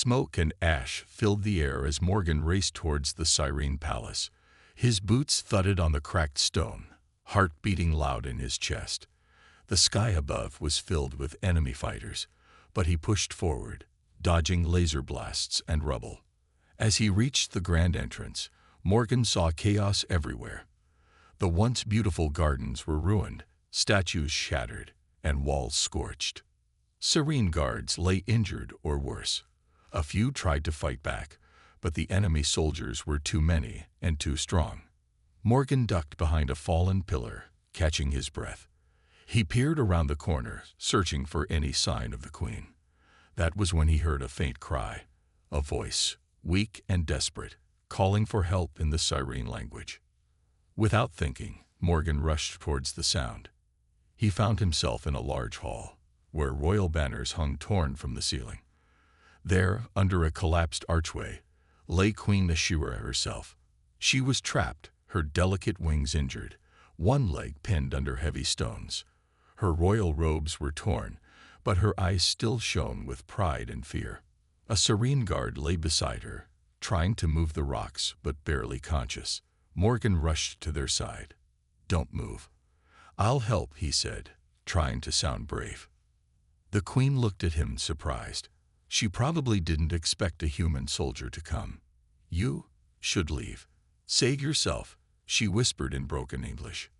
Smoke and ash filled the air as Morgan raced towards the Cyrene Palace. His boots thudded on the cracked stone, heart beating loud in his chest. The sky above was filled with enemy fighters, but he pushed forward, dodging laser blasts and rubble. As he reached the grand entrance, Morgan saw chaos everywhere. The once beautiful gardens were ruined, statues shattered, and walls scorched. Serene guards lay injured or worse. A few tried to fight back, but the enemy soldiers were too many and too strong. Morgan ducked behind a fallen pillar, catching his breath. He peered around the corner, searching for any sign of the queen. That was when he heard a faint cry, a voice, weak and desperate, calling for help in the Cyrene language. Without thinking, Morgan rushed towards the sound. He found himself in a large hall, where royal banners hung torn from the ceiling. There, under a collapsed archway, lay Queen Ashura herself. She was trapped, her delicate wings injured, one leg pinned under heavy stones. Her royal robes were torn, but her eyes still shone with pride and fear. A serene guard lay beside her, trying to move the rocks but barely conscious. Morgan rushed to their side. "Don't move. I'll help," he said, trying to sound brave. The queen looked at him surprised. She probably didn't expect a human soldier to come. "You should leave. Save yourself," she whispered in broken English.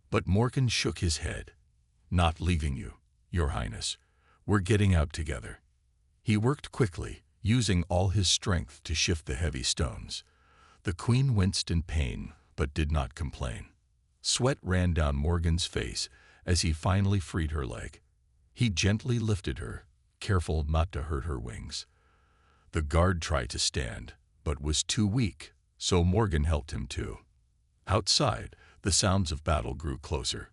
But Morgan shook his head. "Not leaving you, Your Highness. We're getting out together." He worked quickly, using all his strength to shift the heavy stones. The queen winced in pain, but did not complain. Sweat ran down Morgan's face as he finally freed her leg. He gently lifted her, careful not to hurt her wings. The guard tried to stand, but was too weak, so Morgan helped him too. Outside, the sounds of battle grew closer.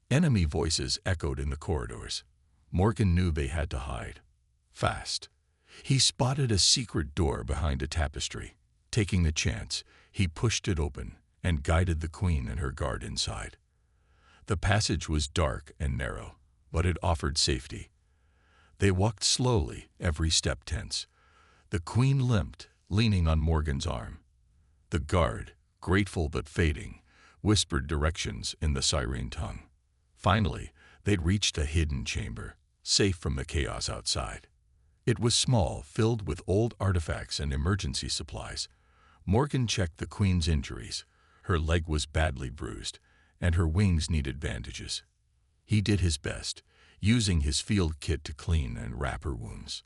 Enemy voices echoed in the corridors. Morgan knew they had to hide. Fast. He spotted a secret door behind a tapestry. Taking the chance, he pushed it open and guided the queen and her guard inside. The passage was dark and narrow, but it offered safety. They walked slowly, every step tense. The queen limped, leaning on Morgan's arm. The guard, grateful but fading, whispered directions in the Cyrene tongue. Finally, they'd reached a hidden chamber, safe from the chaos outside. It was small, filled with old artifacts and emergency supplies. Morgan checked the queen's injuries. Her leg was badly bruised, and her wings needed bandages. He did his best, using his field kit to clean and wrap her wounds.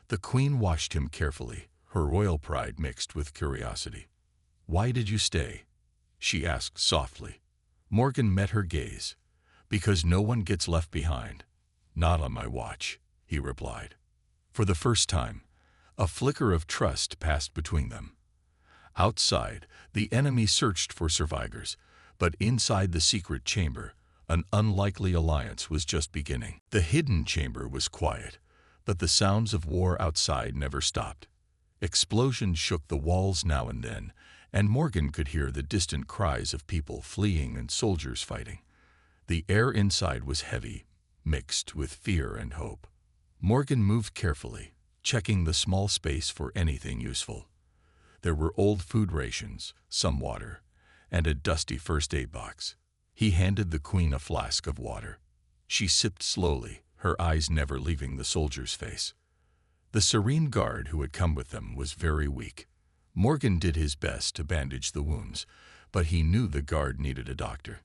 The queen watched him carefully, her royal pride mixed with curiosity. "Why did you stay?" she asked softly. Morgan met her gaze. "Because no one gets left behind. Not on my watch," he replied. For the first time, a flicker of trust passed between them. Outside, the enemy searched for survivors, but inside the secret chamber, an unlikely alliance was just beginning. The hidden chamber was quiet, but the sounds of war outside never stopped. Explosions shook the walls now and then, and Morgan could hear the distant cries of people fleeing and soldiers fighting. The air inside was heavy, mixed with fear and hope. Morgan moved carefully, checking the small space for anything useful. There were old food rations, some water, and a dusty first aid box. He handed the queen a flask of water. She sipped slowly, her eyes never leaving the soldier's face. The serene guard who had come with them was very weak. Morgan did his best to bandage the wounds, but he knew the guard needed a doctor.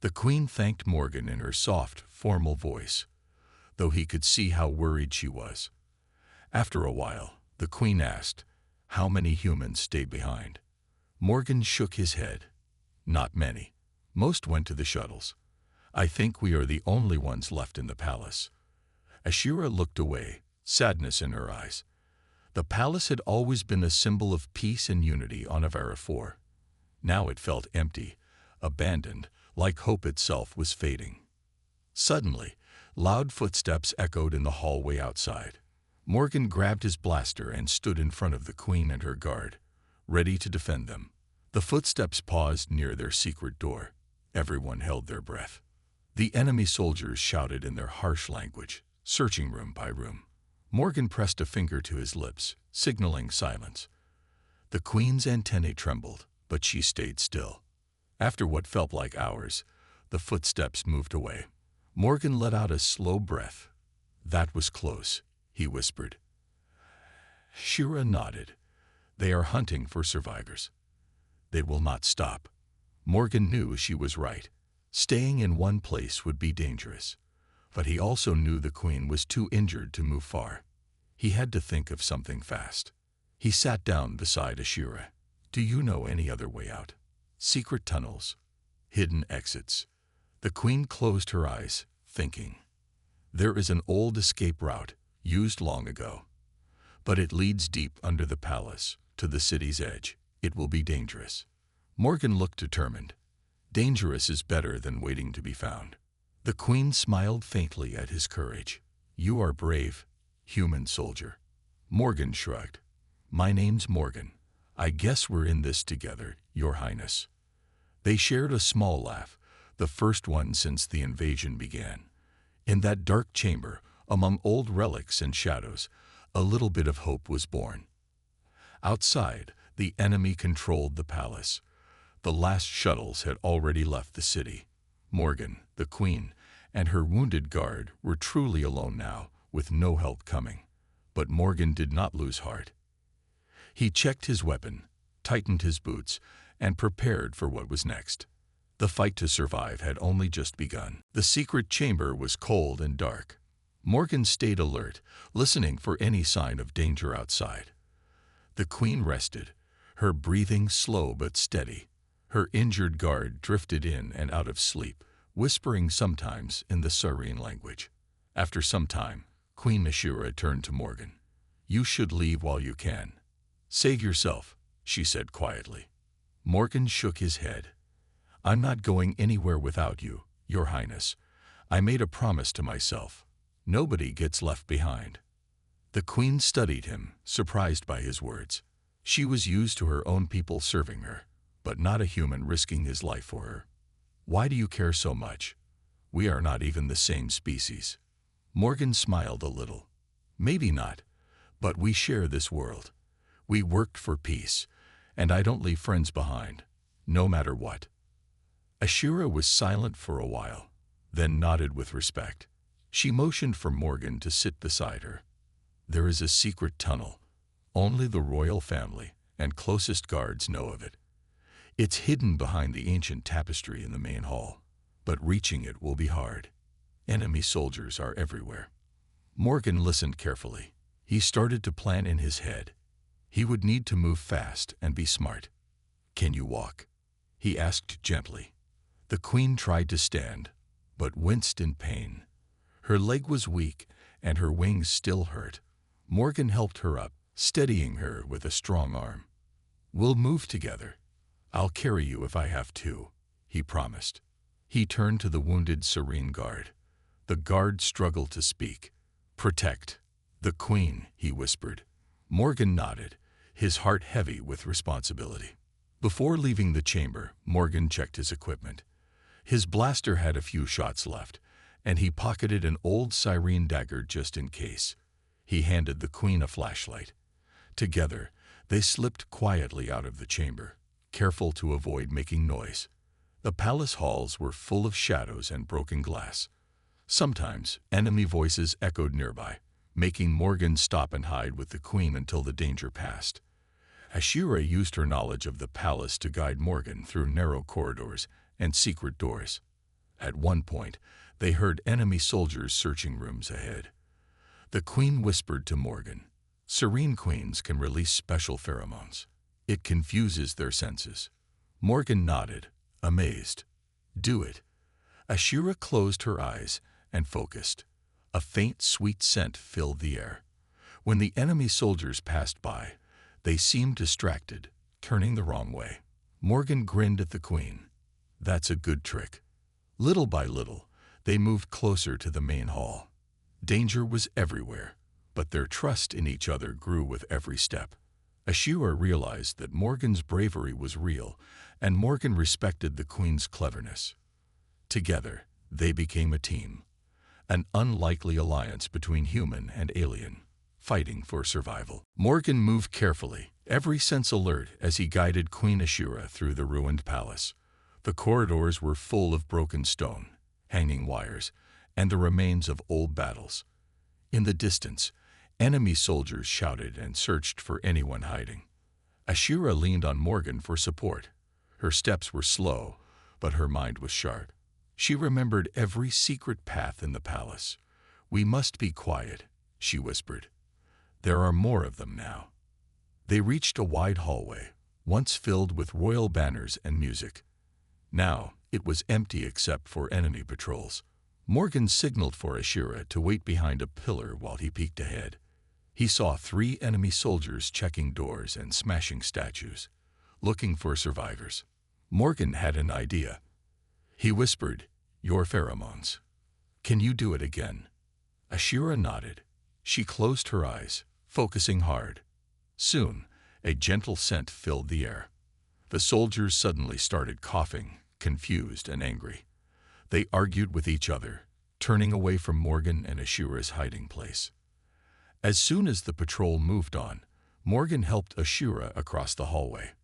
The queen thanked Morgan in her soft, formal voice, though he could see how worried she was. After a while, the queen asked, "How many humans stayed behind?" Morgan shook his head. "Not many. Most went to the shuttles. I think we are the only ones left in the palace." Ashura looked away, sadness in her eyes. The palace had always been a symbol of peace and unity on Avera 4. Now it felt empty, abandoned, like hope itself was fading. Suddenly, loud footsteps echoed in the hallway outside. Morgan grabbed his blaster and stood in front of the queen and her guard, ready to defend them. The footsteps paused near their secret door. Everyone held their breath. The enemy soldiers shouted in their harsh language, searching room by room. Morgan pressed a finger to his lips, signaling silence. The queen's antennae trembled, but she stayed still. After what felt like hours, the footsteps moved away. Morgan let out a slow breath. That was close, he whispered. Shira nodded. They are hunting for survivors. They will not stop. Morgan knew she was right. Staying in one place would be dangerous. But he also knew the queen was too injured to move far. He had to think of something fast. He sat down beside Ashura. Do you know any other way out? Secret tunnels, hidden exits. The queen closed her eyes, thinking. There is an old escape route, used long ago. But it leads deep under the palace, to the city's edge. It will be dangerous. Morgan looked determined. Dangerous is better than waiting to be found. The queen smiled faintly at his courage. You are brave, human soldier. Morgan shrugged. My name's Morgan. I guess we're in this together, Your Highness. They shared a small laugh, the first one since the invasion began. In that dark chamber, among old relics and shadows, a little bit of hope was born. Outside, the enemy controlled the palace. The last shuttles had already left the city. Morgan, the queen, and her wounded guard were truly alone now, with no help coming. But Morgan did not lose heart. He checked his weapon, tightened his boots, and prepared for what was next. The fight to survive had only just begun. The secret chamber was cold and dark. Morgan stayed alert, listening for any sign of danger outside. The queen rested, her breathing slow but steady. Her injured guard drifted in and out of sleep, whispering sometimes in the Sirene language. After some time, Queen Ashura turned to Morgan. You should leave while you can. Save yourself, she said quietly. Morgan shook his head. I'm not going anywhere without you, Your Highness. I made a promise to myself. Nobody gets left behind. The queen studied him, surprised by his words. She was used to her own people serving her, but not a human risking his life for her. Why do you care so much? We are not even the same species. Morgan smiled a little. Maybe not, but we share this world. We worked for peace, and I don't leave friends behind, no matter what. Ashura was silent for a while, then nodded with respect. She motioned for Morgan to sit beside her. There is a secret tunnel. Only the royal family and closest guards know of it. It's hidden behind the ancient tapestry in the main hall, but reaching it will be hard. Enemy soldiers are everywhere. Morgan listened carefully. He started to plan in his head. He would need to move fast and be smart. Can you walk? He asked gently. The queen tried to stand, but winced in pain. Her leg was weak, and her wings still hurt. Morgan helped her up, steadying her with a strong arm. We'll move together. I'll carry you if I have to, he promised. He turned to the wounded Serene guard. The guard struggled to speak. Protect the queen, he whispered. Morgan nodded, his heart heavy with responsibility. Before leaving the chamber, Morgan checked his equipment. His blaster had a few shots left, and he pocketed an old Sirene dagger just in case. He handed the queen a flashlight. Together, they slipped quietly out of the chamber, careful to avoid making noise. The palace halls were full of shadows and broken glass. Sometimes, enemy voices echoed nearby, making Morgan stop and hide with the queen until the danger passed. Ashura used her knowledge of the palace to guide Morgan through narrow corridors and secret doors. At one point, they heard enemy soldiers searching rooms ahead. The queen whispered to Morgan, Serene queens can release special pheromones. It confuses their senses. Morgan nodded, amazed. Do it. Ashura closed her eyes and focused. A faint, sweet scent filled the air. When the enemy soldiers passed by, they seemed distracted, turning the wrong way. Morgan grinned at the queen. That's a good trick. Little by little, they moved closer to the main hall. Danger was everywhere, but their trust in each other grew with every step. Ashura realized that Morgan's bravery was real, and Morgan respected the queen's cleverness. Together, they became a team, an unlikely alliance between human and alien. fighting for survival. Morgan moved carefully, every sense alert as he guided Queen Ashura through the ruined palace. The corridors were full of broken stone, hanging wires, and the remains of old battles. In the distance, enemy soldiers shouted and searched for anyone hiding. Ashura leaned on Morgan for support. Her steps were slow, but her mind was sharp. She remembered every secret path in the palace. "We must be quiet," she whispered. "There are more of them now." They reached a wide hallway, once filled with royal banners and music. Now it was empty except for enemy patrols. Morgan signaled for Ashura to wait behind a pillar while he peeked ahead. He saw 3 enemy soldiers checking doors and smashing statues, looking for survivors. Morgan had an idea. He whispered, "Your pheromones. Can you do it again?" Ashura nodded. She closed her eyes, focusing hard. Soon, a gentle scent filled the air. The soldiers suddenly started coughing, confused and angry. They argued with each other, turning away from Morgan and Ashura's hiding place. As soon as the patrol moved on, Morgan helped Ashura across the hallway.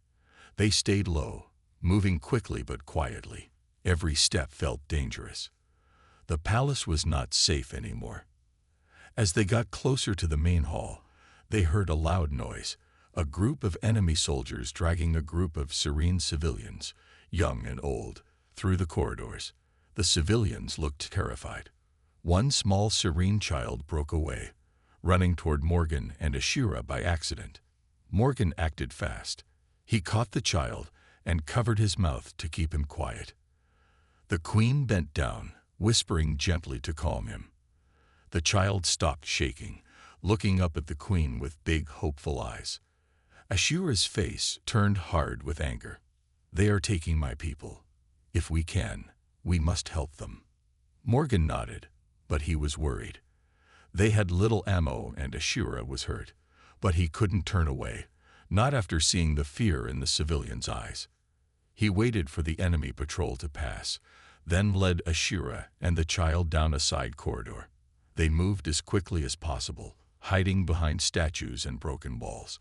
They stayed low, moving quickly but quietly. Every step felt dangerous. The palace was not safe anymore. As they got closer to the main hall, they heard a loud noise, a group of enemy soldiers dragging a group of serene civilians, young and old, through the corridors. The civilians looked terrified. One small serene child broke away, running toward Morgan and Ashura by accident. Morgan acted fast. He caught the child and covered his mouth to keep him quiet. The queen bent down, whispering gently to calm him. The child stopped shaking, looking up at the queen with big, hopeful eyes. Ashura's face turned hard with anger. "They are taking my people. If we can, we must help them." Morgan nodded, but he was worried. They had little ammo and Ashura was hurt, but he couldn't turn away, not after seeing the fear in the civilians' eyes. He waited for the enemy patrol to pass, then led Ashura and the child down a side corridor. They moved as quickly as possible, hiding behind statues and broken walls.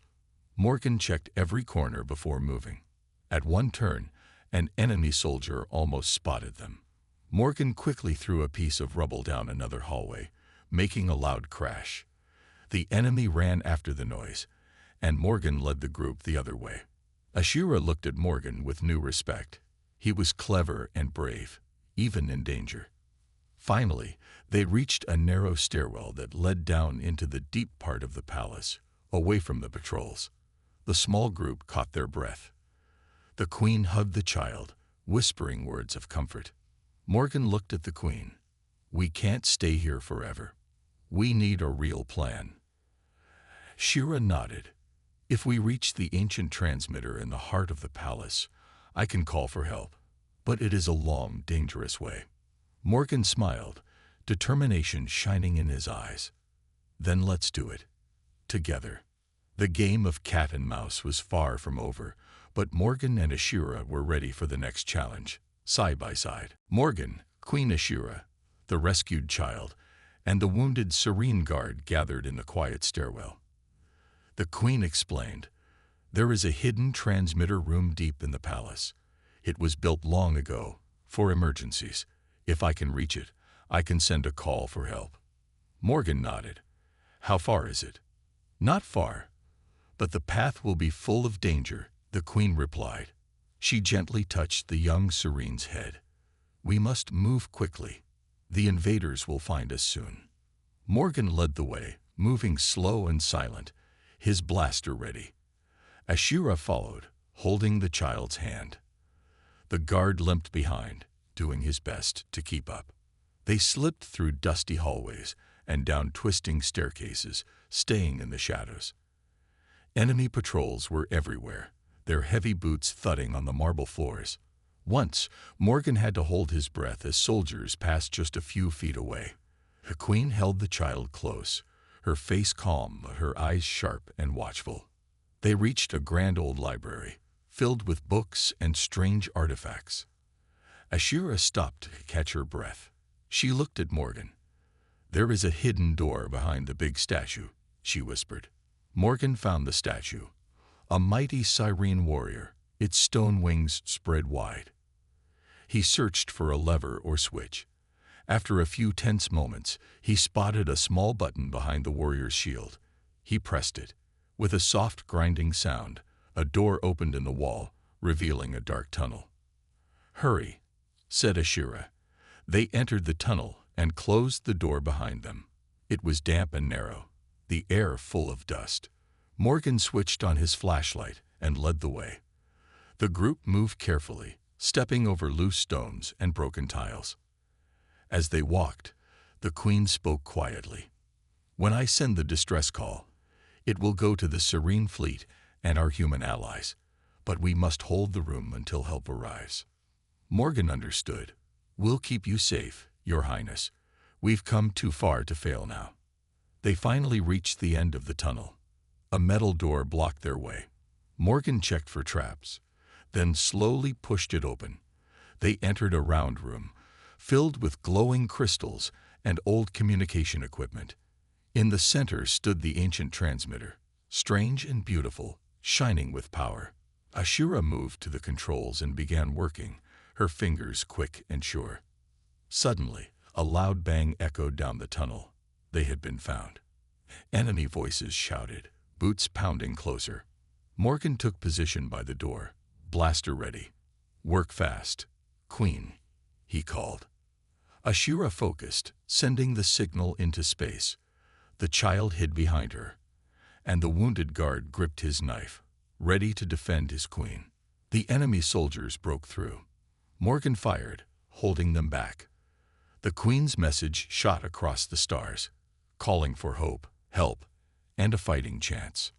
Morgan checked every corner before moving. At one turn, an enemy soldier almost spotted them. Morgan quickly threw a piece of rubble down another hallway, making a loud crash. The enemy ran after the noise, and Morgan led the group the other way. Ashura looked at Morgan with new respect. He was clever and brave, even in danger. Finally, they reached a narrow stairwell that led down into the deep part of the palace, away from the patrols. The small group caught their breath. The queen hugged the child, whispering words of comfort. Morgan looked at the queen. "We can't stay here forever. We need a real plan." Shira nodded. "If we reach the ancient transmitter in the heart of the palace, I can call for help. But it is a long, dangerous way." Morgan smiled, determination shining in his eyes. "Then let's do it. Together." The game of cat and mouse was far from over, but Morgan and Ashura were ready for the next challenge, side by side. Morgan, Queen Ashura, the rescued child, and the wounded Serene Guard gathered in the quiet stairwell. The queen explained, "There is a hidden transmitter room deep in the palace. It was built long ago, for emergencies. If I can reach it, I can send a call for help." Morgan nodded. "How far is it?" "Not far, but the path will be full of danger," the queen replied. She gently touched the young Serene's head. "We must move quickly. The invaders will find us soon." Morgan led the way, moving slow and silent, his blaster ready. Ashura followed, holding the child's hand. The guard limped behind, doing his best to keep up. They slipped through dusty hallways and down twisting staircases, staying in the shadows. Enemy patrols were everywhere, their heavy boots thudding on the marble floors. Once, Morgan had to hold his breath as soldiers passed just a few feet away. The queen held the child close, her face calm but her eyes sharp and watchful. They reached a grand old library, filled with books and strange artifacts. Ashura stopped to catch her breath. She looked at Morgan. "There is a hidden door behind the big statue. she whispered. Morgan found the statue, a mighty Cyrene warrior, its stone wings spread wide. He searched for a lever or switch. After a few tense moments, he spotted a small button behind the warrior's shield. He pressed it. With a soft grinding sound, a door opened in the wall, revealing a dark tunnel. "Hurry," said Ashura. They entered the tunnel and closed the door behind them. It was damp and narrow, the air full of dust. Morgan switched on his flashlight and led the way. The group moved carefully, stepping over loose stones and broken tiles. As they walked, the Queen spoke quietly. "When I send the distress call, it will go to the Serene Fleet and our human allies, but we must hold the room until help arrives." Morgan understood. "We'll keep you safe, Your Highness. We've come too far to fail now." They finally reached the end of the tunnel. A metal door blocked their way. Morgan checked for traps, then slowly pushed it open. They entered a round room, filled with glowing crystals and old communication equipment. In the center stood the ancient transmitter, strange and beautiful, shining with power. Ashura moved to the controls and began working, her fingers quick and sure. Suddenly, a loud bang echoed down the tunnel. They had been found. Enemy voices shouted, boots pounding closer. Morgan took position by the door, blaster ready. "Work fast, Queen," he called. Ashura focused, sending the signal into space. The child hid behind her, and the wounded guard gripped his knife, ready to defend his queen. The enemy soldiers broke through. Morgan fired, holding them back. The Queen's message shot across the stars, calling for hope, help, and a fighting chance.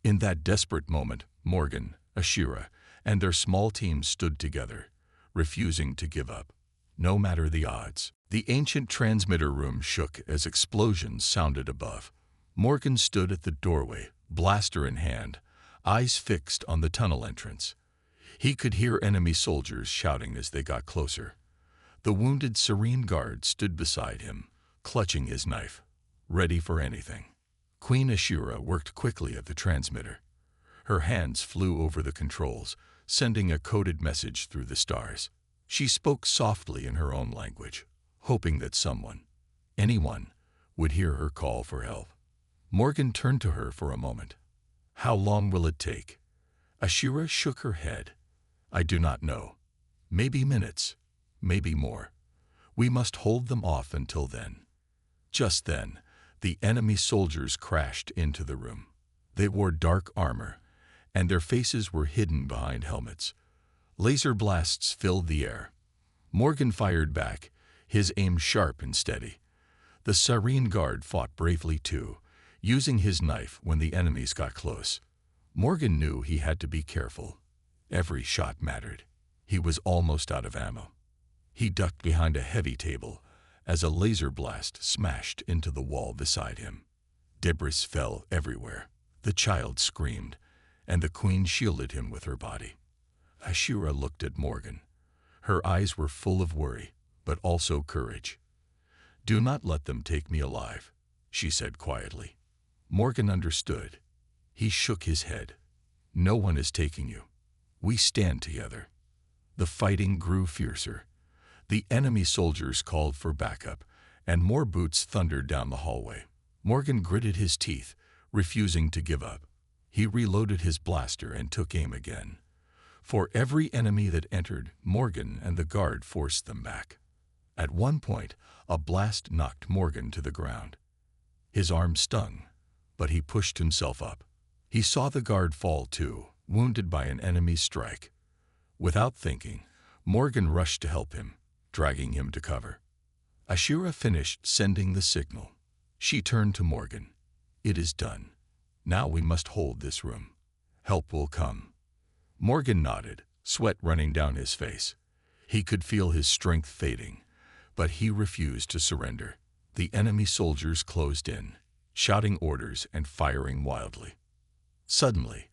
In that desperate moment, Morgan, Ashura, and their small team stood together, refusing to give up, no matter the odds. The ancient transmitter room shook as explosions sounded above. Morgan stood at the doorway, blaster in hand, eyes fixed on the tunnel entrance. He could hear enemy soldiers shouting as they got closer. The wounded Serene Guard stood beside him, clutching his knife, ready for anything. Queen Ashura worked quickly at the transmitter. Her hands flew over the controls, sending a coded message through the stars. She spoke softly in her own language, hoping that someone, anyone, would hear her call for help. Morgan turned to her for a moment. "How long will it take?" Ashura shook her head. "I do not know. Maybe minutes, maybe more. We must hold them off until then." Just then, the enemy soldiers crashed into the room. They wore dark armor, and their faces were hidden behind helmets. Laser blasts filled the air. Morgan fired back, his aim sharp and steady. The Serene Guard fought bravely too, using his knife when the enemies got close. Morgan knew he had to be careful. Every shot mattered. He was almost out of ammo. He ducked behind a heavy table as a laser blast smashed into the wall beside him. Debris fell everywhere. The child screamed, and the Queen shielded him with her body. Ashura looked at Morgan. Her eyes were full of worry, but also courage. "Do not let them take me alive," she said quietly. Morgan understood. He shook his head. "No one is taking you. We stand together." The fighting grew fiercer. The enemy soldiers called for backup, and more boots thundered down the hallway. Morgan gritted his teeth, refusing to give up. He reloaded his blaster and took aim again. For every enemy that entered, Morgan and the guard forced them back. At one point, a blast knocked Morgan to the ground. His arm stung, but he pushed himself up. He saw the guard fall too, wounded by an enemy's strike. Without thinking, Morgan rushed to help him, dragging him to cover. Ashura finished sending the signal. She turned to Morgan. "It is done. Now we must hold this room. Help will come." Morgan nodded, sweat running down his face. He could feel his strength fading, but he refused to surrender. The enemy soldiers closed in, shouting orders and firing wildly. Suddenly,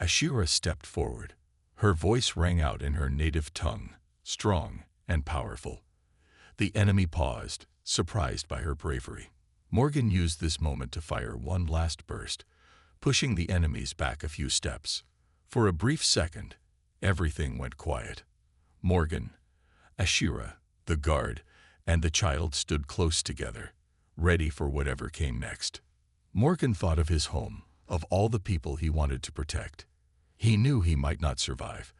Ashura stepped forward. Her voice rang out in her native tongue, strong and powerful. The enemy paused, surprised by her bravery. Morgan used this moment to fire one last burst, pushing the enemies back a few steps. For a brief second, everything went quiet. Morgan, Ashira, the guard, and the child stood close together, ready for whatever came next. Morgan thought of his home, of all the people he wanted to protect. He knew he might not survive,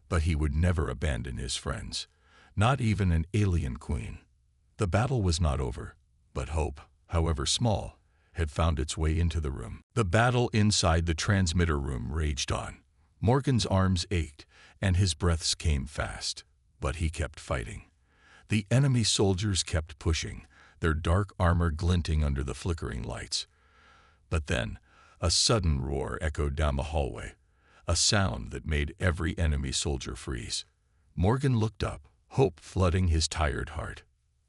but he would never abandon his friends, not even an alien queen. The battle was not over, but hope, however small, had found its way into the room. The battle inside the transmitter room raged on. Morgan's arms ached, and his breaths came fast, but he kept fighting. The enemy soldiers kept pushing, their dark armor glinting under the flickering lights. But then, a sudden roar echoed down the hallway, a sound that made every enemy soldier freeze. Morgan looked up, hope flooding his tired heart.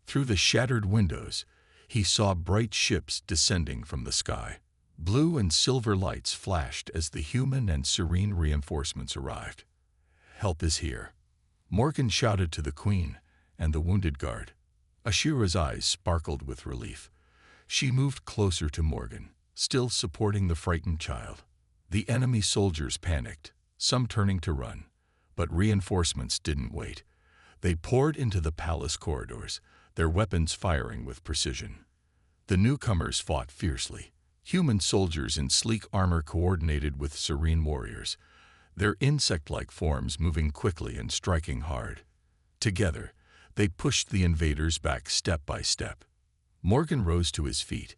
Through the shattered windows, he saw bright ships descending from the sky. Blue and silver lights flashed as the human and serene reinforcements arrived. "Help is here," Morgan shouted to the queen and the wounded guard. Ashira's eyes sparkled with relief. She moved closer to Morgan, still supporting the frightened child. The enemy soldiers panicked, some turning to run, but reinforcements didn't wait. They poured into the palace corridors, their weapons firing with precision. The newcomers fought fiercely. Human soldiers in sleek armor coordinated with serene warriors, their insect-like forms moving quickly and striking hard. Together, they pushed the invaders back step by step. Morgan rose to his feet,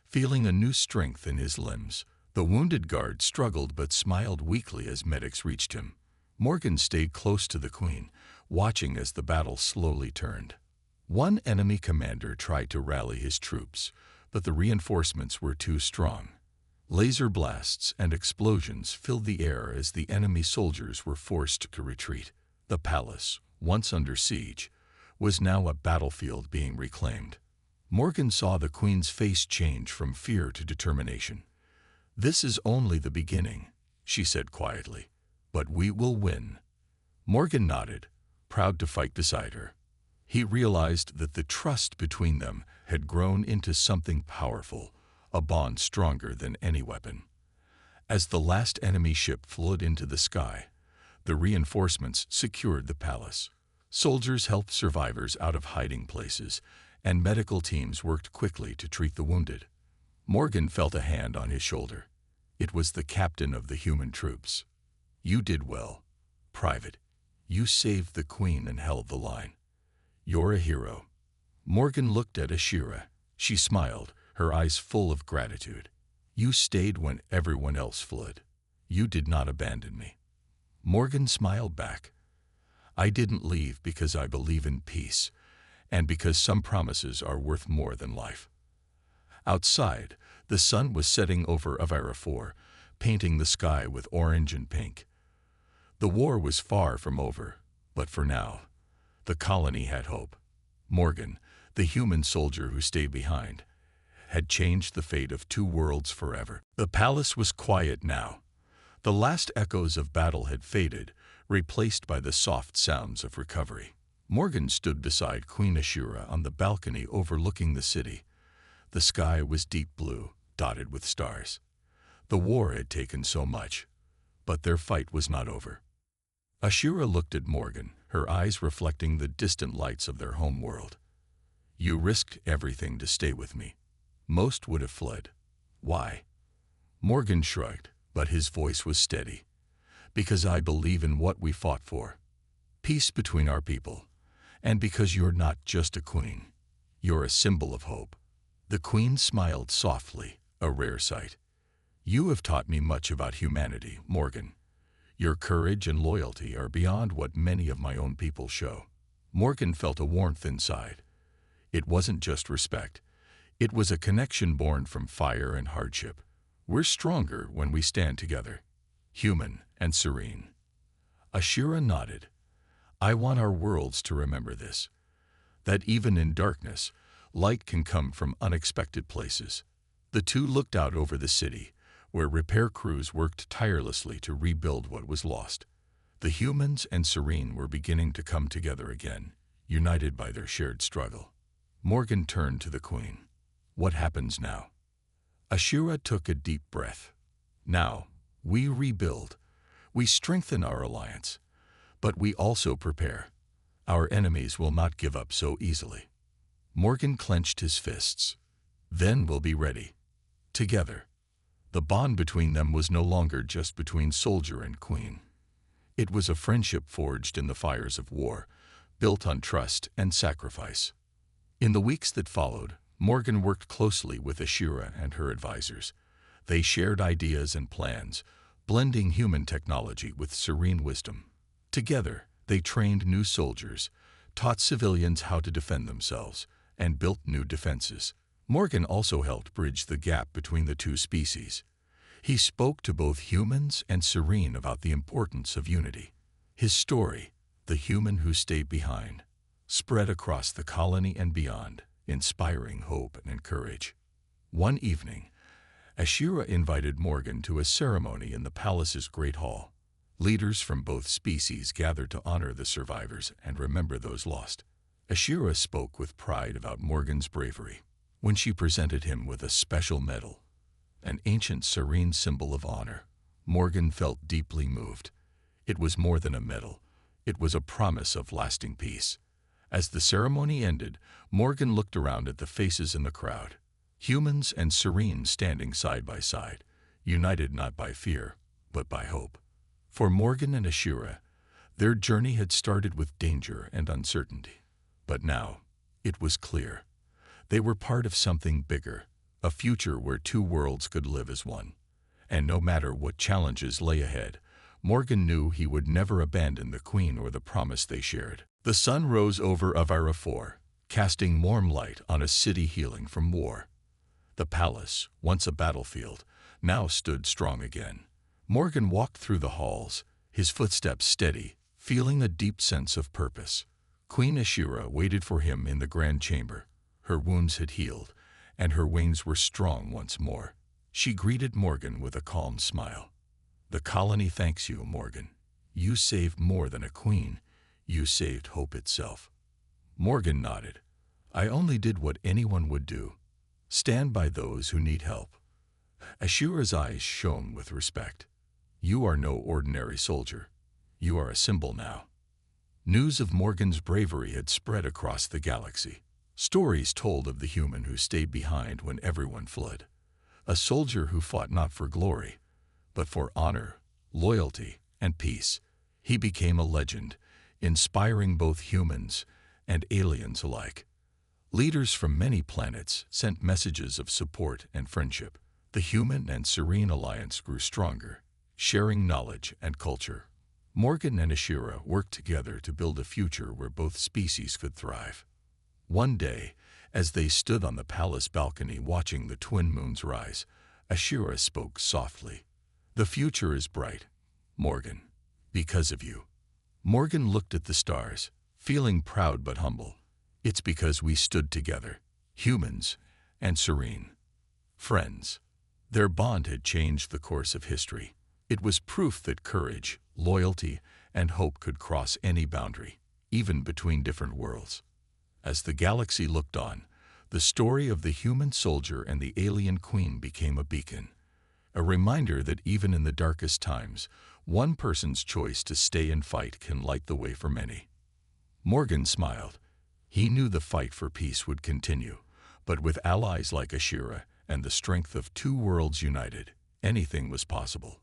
feeling a new strength in his limbs. The wounded guard struggled but smiled weakly as medics reached him. Morgan stayed close to the queen, watching as the battle slowly turned. One enemy commander tried to rally his troops, but the reinforcements were too strong. Laser blasts and explosions filled the air as the enemy soldiers were forced to retreat. The palace, once under siege, was now a battlefield being reclaimed. Morgan saw the queen's face change from fear to determination. "This is only the beginning," she said quietly, "but we will win." Morgan nodded, proud to fight beside her. He realized that the trust between them had grown into something powerful, a bond stronger than any weapon. As the last enemy ship flew into the sky, the reinforcements secured the palace. Soldiers helped survivors out of hiding places, and medical teams worked quickly to treat the wounded. Morgan felt a hand on his shoulder. It was the captain of the human troops. "You did well, Private. You saved the queen and held the line. You're a hero." Morgan looked at Ashira. She smiled, her eyes full of gratitude. "You stayed when everyone else fled. You did not abandon me." Morgan smiled back. "I didn't leave because I believe in peace, and because some promises are worth more than life." Outside, the sun was setting over Avira 4, painting the sky with orange and pink. The war was far from over, but for now, the colony had hope. Morgan, the human soldier who stayed behind, had changed the fate of two worlds forever. The palace was quiet now. The last echoes of battle had faded, replaced by the soft sounds of recovery. Morgan stood beside Queen Ashira on the balcony overlooking the city. The sky was deep blue, dotted with stars. The war had taken so much, but their fight was not over. Ashira looked at Morgan, her eyes reflecting the distant lights of their home world. "You risked everything to stay with me. Most would have fled. Why?" Morgan shrugged, but his voice was steady. "Because I believe in what we fought for. Peace between our people. And because you're not just a queen. You're a symbol of hope." The queen smiled softly, a rare sight. "You have taught me much about humanity, Morgan. Your courage and loyalty are beyond what many of my own people show." Morgan felt a warmth inside. It wasn't just respect. It was a connection born from fire and hardship. "We're stronger when we stand together, human and serene." Ashira nodded. "I want our worlds to remember this, that even in darkness, light can come from unexpected places." The two looked out over the city, where repair crews worked tirelessly to rebuild what was lost. The humans and Serene were beginning to come together again, united by their shared struggle. Morgan turned to the queen. What happens now? Ashura took a deep breath. Now, we rebuild. We strengthen our alliance. But we also prepare. Our enemies will not give up so easily. Morgan clenched his fists. Then we'll be ready. Together. The bond between them was no longer just between soldier and queen. It was a friendship forged in the fires of war, built on trust and sacrifice. In the weeks that followed, Morgan worked closely with Ashura and her advisors. They shared ideas and plans, blending human technology with serene wisdom. Together, they trained new soldiers, taught civilians how to defend themselves, and built new defenses. Morgan also helped bridge the gap between the two species. He spoke to both humans and Serene about the importance of unity. His story, The Human Who Stayed Behind, spread across the colony and beyond, inspiring hope and courage. One evening, Ashura invited Morgan to a ceremony in the palace's great hall. Leaders from both species gathered to honor the survivors and remember those lost. Ashura spoke with pride about Morgan's bravery. When she presented him with a special medal, an ancient serene symbol of honor, Morgan felt deeply moved. It was more than a medal. It was a promise of lasting peace. As the ceremony ended, Morgan looked around at the faces in the crowd. Humans and Serene standing side by side, united not by fear, but by hope. For Morgan and Ashura, their journey had started with danger and uncertainty. But now, it was clear. They were part of something bigger, a future where two worlds could live as one. And no matter what challenges lay ahead, Morgan knew he would never abandon the Queen or the promise they shared. The sun rose over Avira 4, casting warm light on a city healing from war. The palace, once a battlefield, now stood strong again. Morgan walked through the halls, his footsteps steady, feeling a deep sense of purpose. Queen Ashura waited for him in the grand chamber. Her wounds had healed, and her wings were strong once more. She greeted Morgan with a calm smile. "The colony thanks you, Morgan. You saved more than a queen. You saved hope itself." Morgan nodded. "I only did what anyone would do. Stand by those who need help." Ashura's eyes shone with respect. "You are no ordinary soldier. You are a symbol now." News of Morgan's bravery had spread across the galaxy. Stories told of the human who stayed behind when everyone fled. A soldier who fought not for glory, but for honor, loyalty, and peace. He became a legend, inspiring both humans and aliens alike. Leaders from many planets sent messages of support and friendship. The human and Serene alliance grew stronger, sharing knowledge and culture. Morgan and Ashura worked together to build a future where both species could thrive. One day, as they stood on the palace balcony watching the twin moons rise, Ashura spoke softly. "The future is bright, Morgan, because of you." Morgan looked at the stars, feeling proud but humble. "It's because we stood together, humans and Serene. Friends." Their bond had changed the course of history. It was proof that courage, loyalty, and hope could cross any boundary, even between different worlds. As the galaxy looked on, the story of the human soldier and the alien queen became a beacon, a reminder that even in the darkest times, one person's choice to stay and fight can light the way for many. Morgan smiled. He knew the fight for peace would continue, but with allies like Ashura and the strength of two worlds united, anything was possible.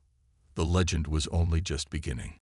The legend was only just beginning.